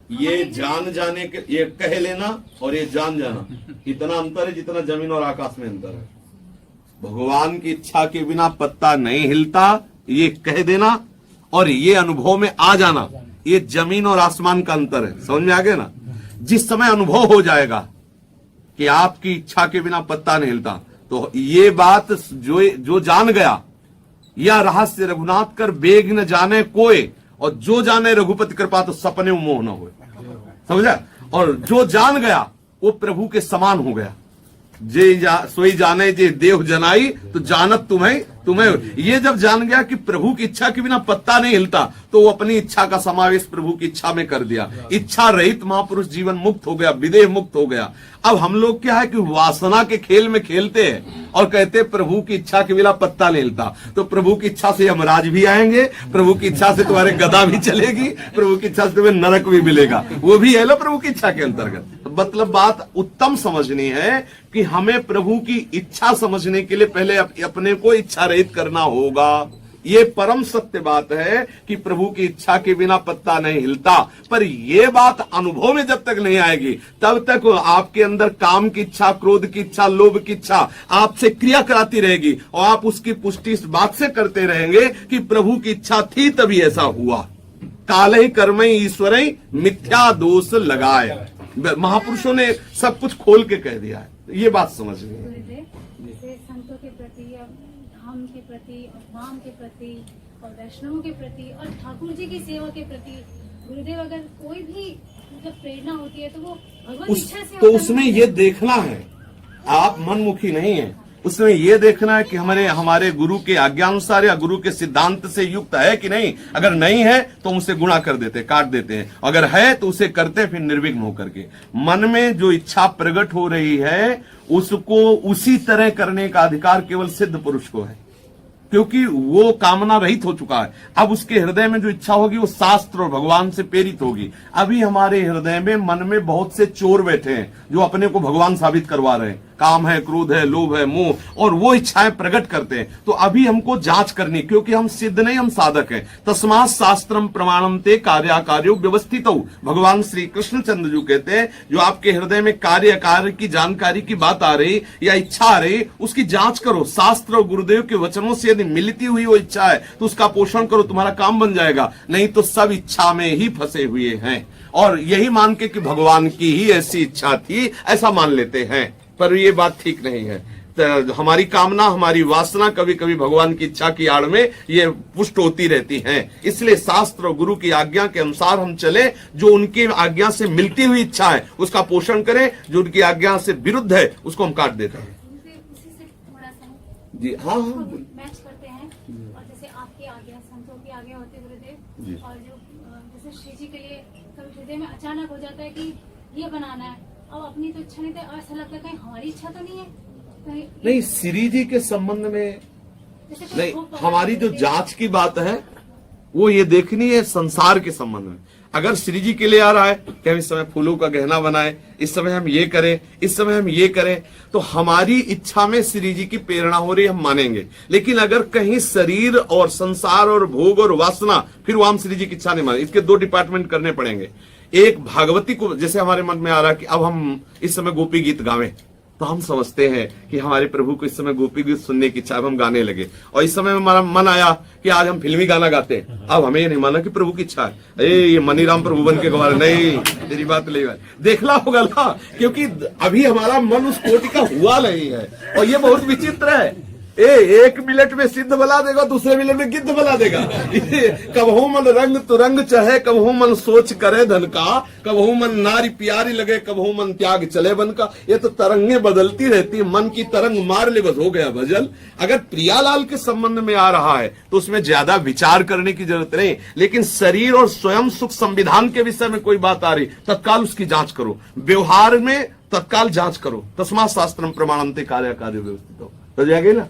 ये जान जाने के, ये कह लेना और ये जान जाना, इतना अंतर है जितना जमीन और आकाश में अंतर है। भगवान की इच्छा के बिना पत्ता नहीं हिलता, ये कह देना और ये अनुभव में आ जाना, ये जमीन और आसमान का अंतर है। समझ में आ गया ना? जिस समय अनुभव हो जाएगा कि आपकी इच्छा के बिना पत्ता नहीं हिलता, तो ये बात जो जान गया, या रहस्य रघुनाथ कर बेग न जाने कोई, और जो जाने रघुपति कृपा तो सपने मोह न हो। समझा? और जो जान गया वो प्रभु के समान हो गया। सोई जाने जे देव जनाई, तो जानत तुम्हें ये जब जान गया कि प्रभु की इच्छा के बिना पत्ता नहीं हिलता, तो वो अपनी इच्छा का समावेश प्रभु की इच्छा में कर दिया। इच्छा रहित महापुरुष जीवन मुक्त हो गया, विदेह मुक्त हो गया। अब हम लोग क्या है कि वासना के खेल में खेलते हैं और कहते हैं प्रभु की इच्छा के बिना पत्ता नहीं हिलता। तो प्रभु की इच्छा से यमराज भी आएंगे, प्रभु की इच्छा से तुम्हारे गदा भी चलेगी, प्रभु की इच्छा से तुम्हें नरक भी मिलेगा, वो भी है लो प्रभु की इच्छा के अंतर्गत। मतलब बात उत्तम समझनी है कि हमें प्रभु की इच्छा समझने के लिए पहले अपने को इच्छा रहित करना होगा। ये परम सत्य बात है कि प्रभु की इच्छा के बिना पत्ता नहीं हिलता। पर ये बात अनुभव में जब तक नहीं आएगी, तब तक आपके अंदर काम की इच्छा, क्रोध की इच्छा, लोभ की इच्छा आपसे क्रिया कराती रहेगी, और आप उसकी पुष्टि इस बात से करते रहेंगे कि प्रभु की इच्छा थी तभी ऐसा हुआ। काले कर्मई ईश्वरई मिथ्या दोष लगाए। महापुरुषों ने सब कुछ खोल के कह दिया है। ये बात समझनी है। जैसे संतों के प्रति, धाम के प्रति, धाम के प्रति और वैष्णवों के प्रति और ठाकुर जी की सेवा के प्रति गुरुदेव अगर कोई भी मतलब प्रेरणा होती है तो वो भगवत इच्छा से। तो उसमें ये देखना है, आप मनमुखी नहीं है, उसमें ये देखना है कि हमारे गुरु के आज्ञानुसार या गुरु के सिद्धांत से युक्त है कि नहीं। अगर नहीं है तो उसे गुणा कर देते, काट देते हैं। अगर है तो उसे करते फिर निर्विघ्न होकर के। मन में जो इच्छा प्रकट हो रही है उसको उसी तरह करने का अधिकार केवल सिद्ध पुरुष को है, क्योंकि वो कामना रहित हो चुका है। अब उसके हृदय में जो इच्छा होगी वो शास्त्र और भगवान से प्रेरित होगी। अभी हमारे हृदय में, मन में बहुत से चोर बैठे हैं जो अपने को भगवान साबित करवा रहे हैं। काम है, क्रोध है, लोभ है, मोह, और वो इच्छाएं प्रकट करते हैं। तो अभी हमको जांच करनी, क्योंकि हम सिद्ध नहीं, हम साधक हैं। तस्मात् शास्त्रम प्रमाणम ते कार्याकार्यो व्यवस्थितौ। भगवान श्री कृष्णचंद्र जी कहते हैं, जो आपके हृदय में कार्य कार्य की जानकारी की बात आ रही या इच्छा आ रही, उसकी जांच करो। शास्त्र और गुरुदेव के वचनों से यदि मिलती हुई वो इच्छा है तो उसका पोषण करो, तुम्हारा काम बन जाएगा। नहीं तो सब इच्छा में ही फंसे हुए हैं, और यही मान के कि भगवान की ही ऐसी इच्छा थी ऐसा मान लेते हैं। पर ये बात ठीक नहीं है। तो हमारी कामना, हमारी वासना कभी कभी भगवान की इच्छा की आड़ में ये पुष्ट होती रहती हैं। इसलिए शास्त्र और गुरु की आज्ञा के अनुसार हम चले। जो उनकी आज्ञा से मिलती हुई इच्छा है उसका पोषण करें, जो उनकी आज्ञा से विरुद्ध है उसको हम काट देते हैं। जी हाँ, मैच करते हैं। और जैसे आपकी आज्ञा, संतों की आज्ञा होती है गुरुदेव, और जो जैसे श्री जी के लिए कभी हृदय में अचानक हो जाता है कि ये बनाना है, अब अपनी तो इच्छा नहीं थी, ऐसा लगता है कहीं हमारी इच्छा तो नहीं है, नहीं। श्री जी के संबंध में नहीं, हमारी जो जांच की बात है वो ये देखनी है संसार के संबंध में। अगर श्री जी के लिए आ रहा है कि हम इस समय फूलों का गहना बनाए, इस समय हम ये करें, इस समय हम ये करें, तो हमारी इच्छा में श्री जी की प्रेरणा हो रही, हम मानेंगे। लेकिन अगर कहीं शरीर और संसार और भोग और वासना, फिर वो हम श्री जी की इच्छा नहीं माने। इसके दो डिपार्टमेंट करने पड़ेंगे। एक भागवती को, जैसे हमारे मन में आ रहा है कि अब हम इस समय गोपी गीत गावें, तो हम समझते हैं कि हमारे प्रभु को इस समय गोपी गीत सुनने की इच्छा, अब हम गाने लगे। और इस समय हमारा मन आया कि आज हम फिल्मी गाना गाते हैं, अब हमें ये नहीं माना कि प्रभु की इच्छा है, ये मनीराम प्रभु बन के गवा, नहीं, तेरी बात नहीं है। देखना होगा ना, क्योंकि अभी हमारा मन उस कोटि का हुआ नहीं है। और ये बहुत विचित्र है। एक मिनट में सिद्ध बना देगा, दूसरे मिनट में गिद्ध बना देगा। कबहू मन रंग तुरंग चहे, कबहू मन सोच करे धन का, कबहू मन नारी प्यारी लगे, कबहू मन त्याग चले बन का। ये तो तरंगे बदलती रहती, मन की तरंग मार ले, बस हो गया भजल। अगर प्रियालाल के संबंध में आ रहा है तो उसमें ज्यादा विचार करने की जरूरत नहीं। लेकिन शरीर और स्वयं सुख संविधान के विषय में कोई बात आ रही, तत्काल उसकी जांच करो। व्यवहार में तत्काल जांच करो। तस्मात् शास्त्रम प्रमाणम ते कार्याकार्यो व्यवस्थितौ। तो जाएगी ना।